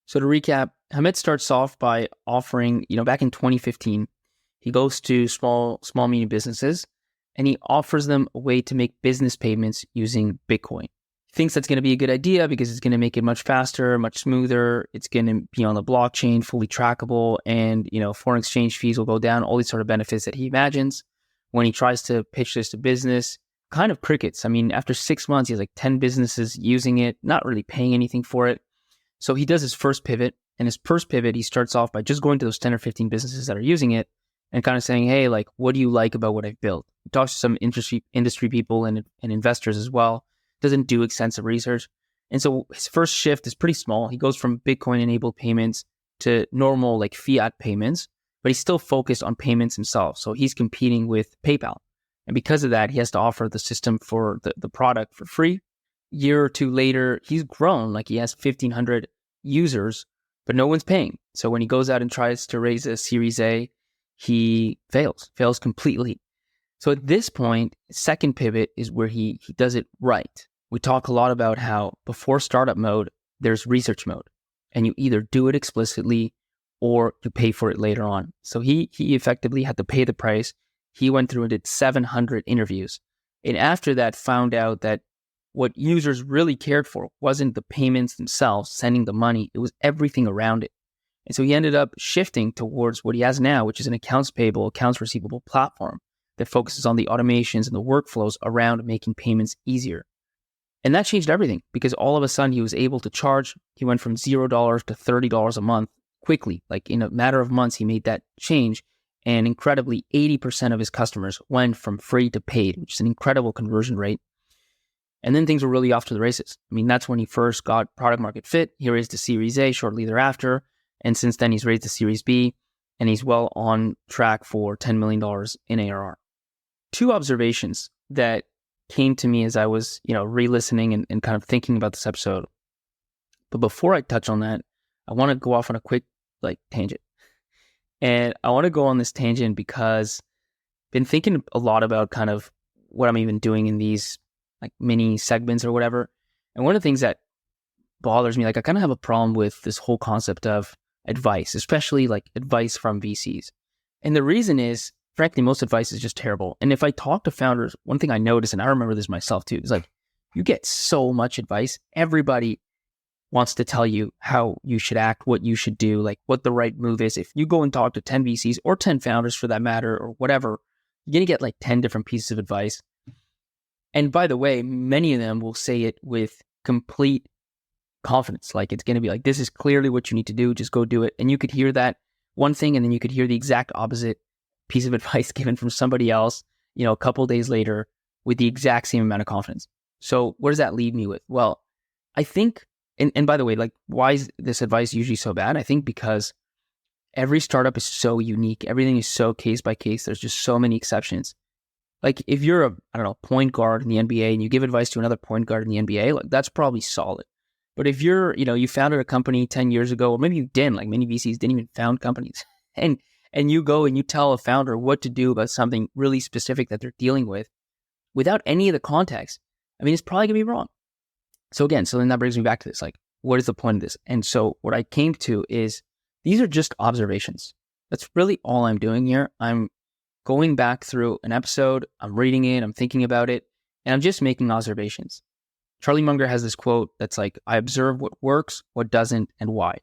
So to recap, Hamed starts off by offering, back in 2015, he goes to small, medium businesses and he offers them a way to make business payments using Bitcoin. He thinks that's going to be a good idea because it's going to make it much faster, much smoother. It's going to be on the blockchain, fully trackable, and, foreign exchange fees will go down, all these sort of benefits that he imagines. When he tries to pitch this to business, kind of crickets. I mean, after 6 months, he has like 10 businesses using it, not really paying anything for it. So he does his first pivot, and his first pivot, he starts off by just going to those 10 or 15 businesses that are using it and kind of saying, hey, like, what do you like about what I've built? He talks to some industry people and investors as well. Doesn't do extensive research. And so his first shift is pretty small. He goes from Bitcoin-enabled payments to normal like fiat payments, but he's still focused on payments himself. So he's competing with PayPal. And because of that, he has to offer the system for the product for free. Year or two later, he's grown, like he has 1,500 users, but no one's paying. So when he goes out and tries to raise a Series A, he fails completely. So at this point, second pivot is where he does it right. We talk a lot about how before startup mode, there's research mode, and you either do it explicitly or you pay for it later on. So he effectively had to pay the price. He went through and did 700 interviews. And after that, found out that what users really cared for wasn't the payments themselves, sending the money, it was everything around it. And so he ended up shifting towards what he has now, which is an accounts payable, accounts receivable platform that focuses on the automations and the workflows around making payments easier. And that changed everything because all of a sudden he was able to charge. He went from $0 to $30 a month quickly. Like in a matter of months, he made that change. And incredibly, 80% of his customers went from free to paid, which is an incredible conversion rate. And then things were really off to the races. I mean, that's when he first got product market fit. He raised the Series A shortly thereafter. And since then, he's raised the Series B, and he's well on track for $10 million in ARR. Two observations that came to me as I was, re-listening and kind of thinking about this episode. But before I touch on that, I want to go off on a quick tangent. And I want to go on this tangent because I've been thinking a lot about kind of what I'm even doing in these mini segments or whatever. And one of the things that bothers me, I kind of have a problem with this whole concept of advice, especially advice from VCs. And the reason is, frankly, most advice is just terrible. And if I talk to founders, one thing I notice, and I remember this myself too, is you get so much advice. Everybody wants to tell you how you should act, what you should do, what the right move is. If you go and talk to 10 VCs or 10 founders for that matter, or whatever, you're going to get 10 different pieces of advice. And by the way, many of them will say it with complete confidence. It's going to be this is clearly what you need to do. Just go do it. And you could hear that one thing, and then you could hear the exact opposite piece of advice given from somebody else, a couple of days later with the exact same amount of confidence. So what does that leave me with? Well, I think, and by the way, why is this advice usually so bad? I think because every startup is so unique. Everything is so case by case. There's just so many exceptions. If you're a point guard in the NBA and you give advice to another point guard in the NBA, that's probably solid. But if you're, you founded a company 10 years ago, or maybe you didn't, many VCs didn't even found companies, and you go and you tell a founder what to do about something really specific that they're dealing with without any of the context, it's probably going to be wrong. So then that brings me back to this, what is the point of this? And so what I came to is these are just observations. That's really all I'm doing here. I'm going back through an episode, I'm reading it, I'm thinking about it, and I'm just making observations. Charlie Munger has this quote that's I observe what works, what doesn't, and why.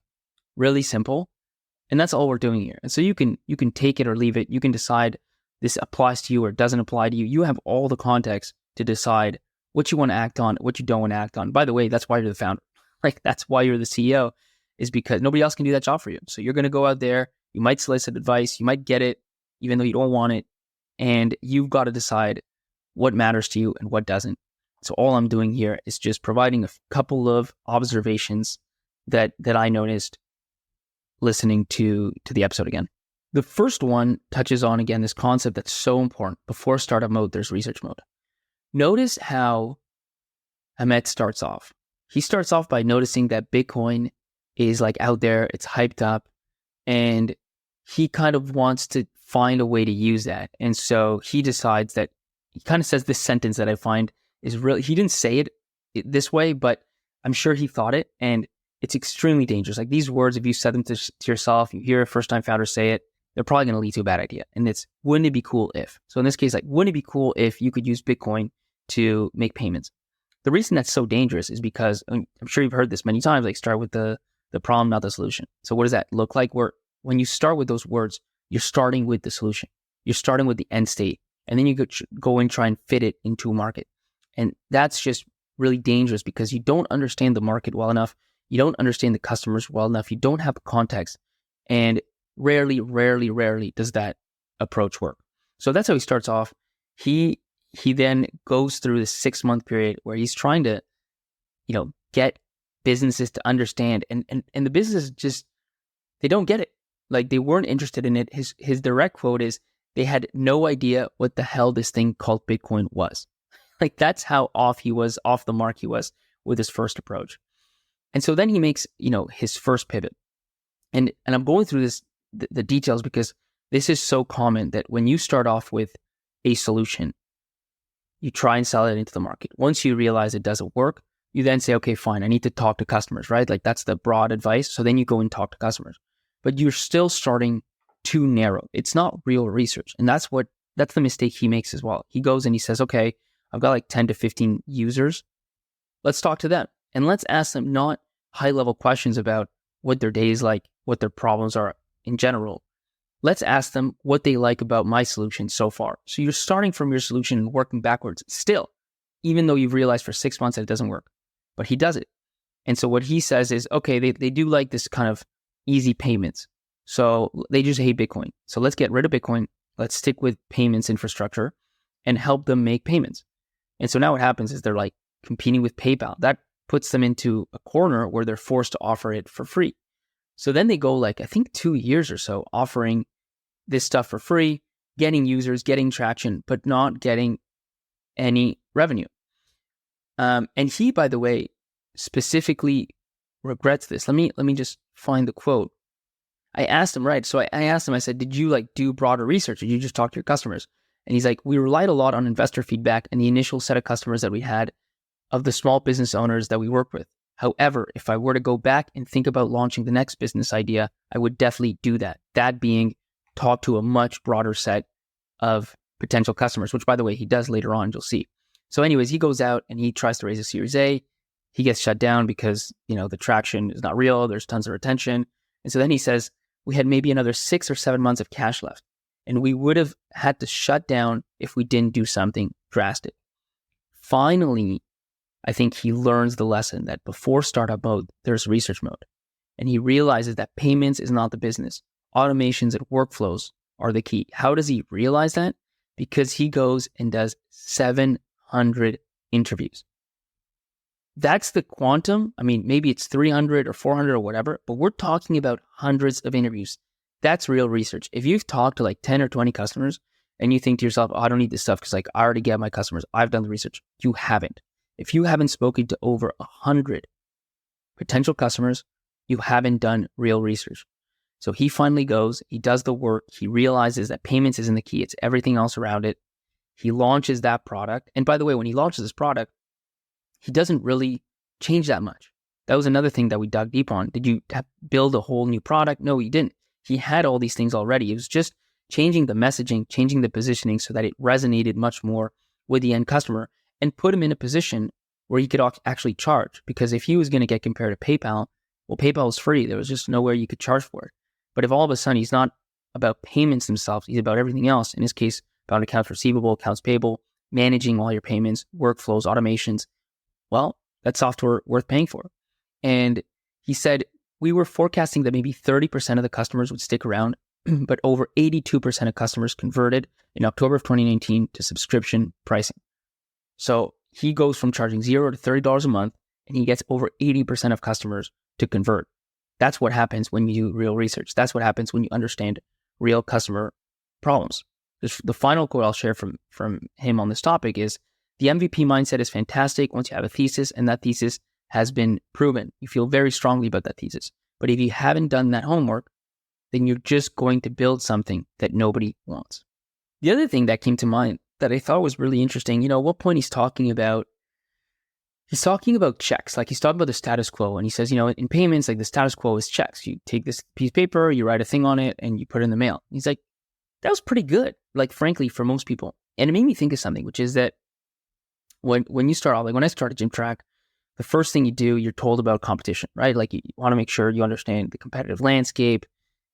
Really simple. And that's all we're doing here. And so you can take it or leave it. You can decide this applies to you or doesn't apply to you. You have all the context to decide what you want to act on, what you don't want to act on. By the way, that's why you're the founder. That's why you're the CEO, is because nobody else can do that job for you. So you're going to go out there, you might solicit advice, you might get it, even though you don't want it. And you've got to decide what matters to you and what doesn't. So all I'm doing here is just providing a couple of observations that I noticed listening to the episode again. The first one touches on, again, this concept that's so important. Before startup mode, there's research mode. Notice how Hamed starts off. He starts off by noticing that Bitcoin is out there, it's hyped up, and he kind of wants to find a way to use that. And so he decides that, he kind of says this sentence that I find is really, he didn't say it this way, but I'm sure he thought it. And it's extremely dangerous. Like these words, if you said them to yourself, you hear a first-time founder say it, they're probably going to lead to a bad idea. And it's, wouldn't it be cool if? So in this case, like, wouldn't it be cool if you could use Bitcoin to make payments? The reason that's so dangerous is because, I'm sure you've heard this many times, like start with the problem, not the solution. So what does that look like? When you start with those words, you're starting with the solution. You're starting with the end state. And then you go and try and fit it into a market. And that's just really dangerous because you don't understand the market well enough. You don't understand the customers well enough. You don't have context. And rarely does that approach work. So that's how he starts off. He then goes through this 6-month period where he's trying to, get businesses to understand. And the businesses just, they don't get it. Like they weren't interested in it. His direct quote is, they had no idea what the hell this thing called Bitcoin was. Like that's how off the mark he was with his first approach. And so then he makes, his first pivot. And I'm going through the details because this is so common that when you start off with a solution, you try and sell it into the market. Once you realize it doesn't work, you then say, okay, fine, I need to talk to customers, right? Like that's the broad advice. So then you go and talk to customers, but you're still starting too narrow. It's not real research. And that's the mistake he makes as well. He goes and he says, okay, I've got like 10 to 15 users. Let's talk to them. And let's ask them not high level questions about what their day is like, what their problems are in general. Let's ask them what they like about my solution so far. So you're starting from your solution and working backwards still, even though you've realized for 6 months that it doesn't work, but he does it. And so what he says is, okay, they do like this kind of easy payments. So they just hate Bitcoin. So let's get rid of Bitcoin. Let's stick with payments infrastructure and help them make payments. And so now what happens is they're like competing with PayPal. That puts them into a corner where they're forced to offer it for free. So then they go like, I think 2 years or so offering this stuff for free, getting users, getting traction, but not getting any revenue. And he, by the way, specifically regrets this. Let me just find the quote. I asked him, right? So I asked him, I said, did you like do broader research? Or did you just talk to your customers? And he's like, we relied a lot on investor feedback and the initial set of customers that we had of the small business owners that we work with. However, if I were to go back and think about launching the next business idea, I would definitely do that. That being talk to a much broader set of potential customers, which by the way, he does later on, you'll see. So anyways, he goes out and he tries to raise a Series A. He gets shut down because, the traction is not real. There's tons of retention. And so then he says, we had maybe another 6 or 7 months of cash left. And we would have had to shut down if we didn't do something drastic. Finally, I think he learns the lesson that before startup mode, there's research mode. And he realizes that payments is not the business. Automations and workflows are the key. How does he realize that? Because he goes and does 700 interviews. That's the quantum. I mean, maybe it's 300 or 400 or whatever, but we're talking about hundreds of interviews. That's real research. If you've talked to like 10 or 20 customers and you think to yourself, oh, I don't need this stuff because like I already get my customers, I've done the research. You haven't. If you haven't spoken to over 100 potential customers, you haven't done real research. So he finally goes, he does the work, he realizes that payments isn't the key, it's everything else around it. He launches that product. And by the way, when he launches this product, he doesn't really change that much. That was another thing that we dug deep on. Did you build a whole new product? No, he didn't. He had all these things already. It was just changing the messaging, changing the positioning so that it resonated much more with the end customer and put him in a position where he could actually charge. Because if he was going to get compared to PayPal, well, PayPal was free. There was just nowhere you could charge for it. But if all of a sudden he's not about payments themselves, he's about everything else, in this case, about accounts receivable, accounts payable, managing all your payments, workflows, automations, well, that's software worth paying for. And he said, we were forecasting that maybe 30% of the customers would stick around, but over 82% of customers converted in October of 2019 to subscription pricing. So he goes from charging $0 to $30 a month, and he gets over 80% of customers to convert. That's what happens when you do real research. That's what happens when you understand real customer problems. The final quote I'll share from him on this topic is, the MVP mindset is fantastic once you have a thesis and that thesis has been proven. You feel very strongly about that thesis. But if you haven't done that homework, then you're just going to build something that nobody wants. The other thing that came to mind that I thought was really interesting, at what point he's talking about He's talking about checks. Like he's talking about the status quo. And he says, in payments, like the status quo is checks. You take this piece of paper, you write a thing on it, and you put it in the mail. He's like, that was pretty good. Like, frankly, for most people. And it made me think of something, which is that when you start off, like when I started Gym Track, the first thing you do, you're told about competition, right? Like you want to make sure you understand the competitive landscape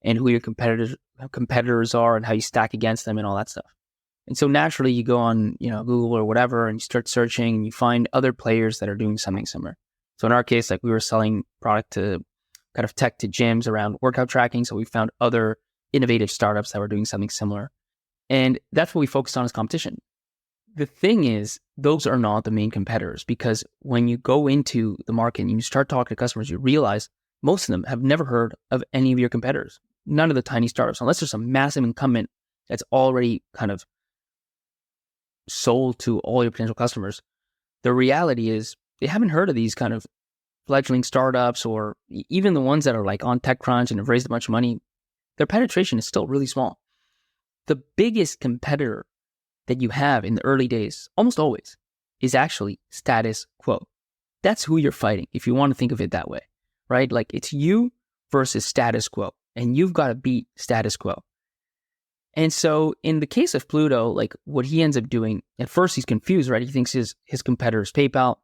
and who your competitors are and how you stack against them and all that stuff. And so naturally you go on, Google or whatever, and you start searching and you find other players that are doing something similar. So in our case, like we were selling product to kind of tech to gyms around workout tracking. So we found other innovative startups that were doing something similar. And that's what we focused on as competition. The thing is, those are not the main competitors, because when you go into the market and you start talking to customers, you realize most of them have never heard of any of your competitors. None of the tiny startups, unless there's a massive incumbent that's already kind of sold to all your potential customers. The reality is they haven't heard of these kind of fledgling startups, or even the ones that are like on TechCrunch and have raised a bunch of money. Their penetration is still really small. The biggest competitor that you have in the early days, almost always, is actually status quo. That's who you're fighting, if you want to think of it that way, right? Like it's you versus status quo, and you've got to beat status quo. And so in the case of Pluto, like what he ends up doing, at first he's confused, right? He thinks his competitor is PayPal.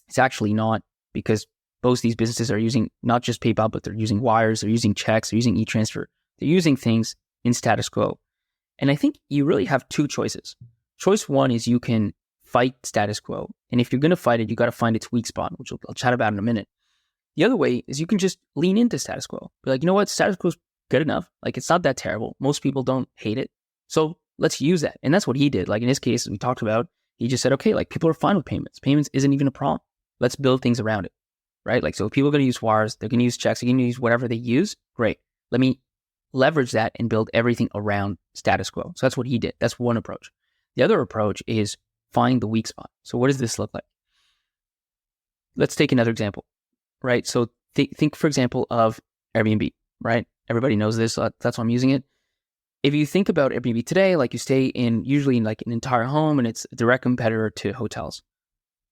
It's actually not, because both these businesses are using not just PayPal, but they're using wires, they're using checks, they're using e-transfer. They're using things in status quo. And I think you really have two choices. Choice one is you can fight status quo. And if you're going to fight it, you got to find its weak spot, which I'll chat about in a minute. The other way is you can just lean into status quo. Be like, you know what? Status quo is good enough. Like it's not that terrible. Most people don't hate it. So let's use that. And that's what he did. Like in his case, as we talked about, he just said, okay, like people are fine with payments. Payments isn't even a problem. Let's build things around it, right? Like, so if people are going to use wires, they're going to use checks, they're going to use whatever they use. Great. Let me leverage that and build everything around status quo. So that's what he did. That's one approach. The other approach is find the weak spot. So what does this look like? Let's take another example, right? So think, for example, of Airbnb, right? Everybody knows this. So that's why I'm using it. If you think about Airbnb today, like you stay in usually in like an entire home, and it's a direct competitor to hotels.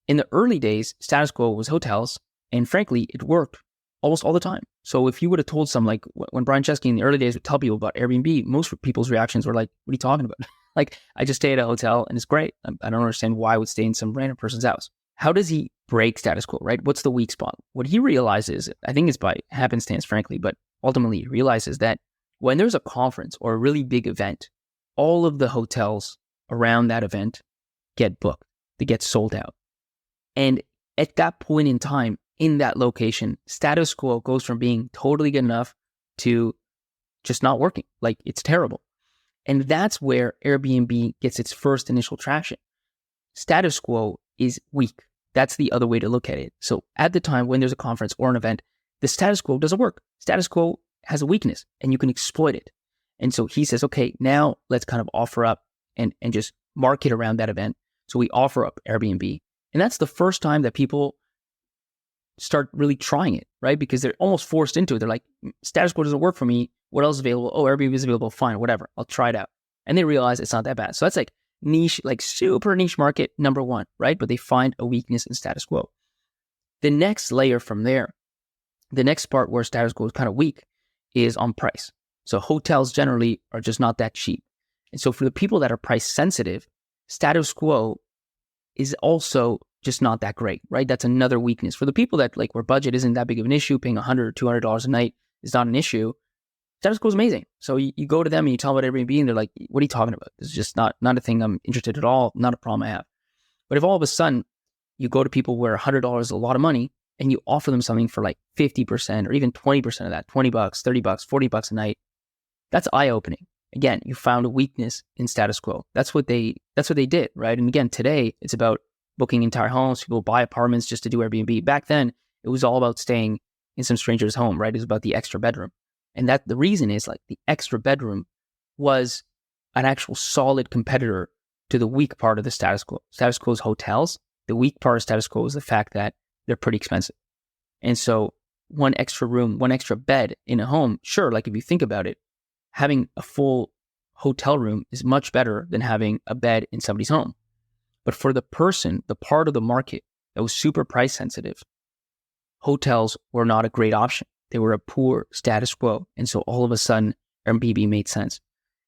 In the early days, status quo was hotels, and frankly, it worked almost all the time. So if you would have told some, like when Brian Chesky in the early days would tell people about Airbnb, most people's reactions were like, what are you talking about? Like, I just stay at a hotel and it's great. I don't understand why I would stay in some random person's house. How does he break status quo, right? What's the weak spot? What he realizes, I think it's by happenstance, frankly, but ultimately he realizes that when there's a conference or a really big event, all of the hotels around that event get booked. They get sold out. And at that point in time, in that location, status quo goes from being totally good enough to just not working. Like it's terrible. And that's where Airbnb gets its first initial traction. Status quo is weak. That's the other way to look at it. So at the time when there's a conference or an event, the status quo doesn't work. Status quo has a weakness and you can exploit it. And so he says, okay, now let's kind of offer up and just market around that event. So we offer up Airbnb. And that's the first time that people start really trying it, right? Because they're almost forced into it. They're like, status quo doesn't work for me. What else is available? Oh, Airbnb is available. Fine, whatever. I'll try it out. And they realize it's not that bad. So that's like niche, like super niche market number one, right? But they find a weakness in status quo. The next layer from there, the next part where status quo is kind of weak is on price. So hotels generally are just not that cheap. And so for the people that are price sensitive, status quo is also just not that great, right? That's another weakness. For the people that like where budget isn't that big of an issue, paying $100 or $200 a night is not an issue. Status quo is amazing. So you go to them and you tell them about Airbnb and they're like, what are you talking about? This is just not a thing I'm interested at all, not a problem I have. But if all of a sudden you go to people where $100 is a lot of money and you offer them something for like 50% or even 20% of that, $20, $30, $40 a night, that's eye-opening. Again, you found a weakness in status quo. That's what they did, right? And again, today it's about booking entire homes. People buy apartments just to do Airbnb. Back then, it was all about staying in some stranger's home, right? It was about the extra bedroom. And that the reason is like the extra bedroom was an actual solid competitor to the weak part of the status quo. Status quo is hotels. The weak part of status quo is the fact that they're pretty expensive. And so one extra room, one extra bed in a home, sure, like if you think about it, having a full hotel room is much better than having a bed in somebody's home. But for the person, the part of the market that was super price sensitive, hotels were not a great option. They were a poor status quo. And so all of a sudden, Airbnb made sense.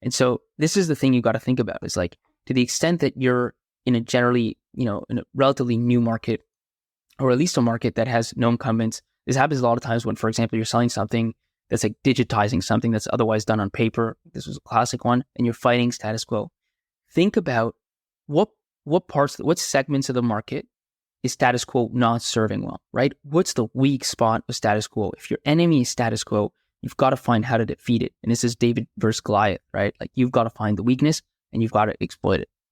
And so this is the thing you got to think about is like, to the extent that you're in a generally, in a relatively new market, or at least a market that has no incumbents. This happens a lot of times when, for example, you're selling something that's like digitizing something that's otherwise done on paper. This was a classic one, and you're fighting status quo. Think about what segments of the market is status quo not serving well, right? What's the weak spot of status quo? If your enemy is status quo, you've got to find how to defeat it. And this is David versus Goliath, right? Like you've got to find the weakness and you've got to exploit it.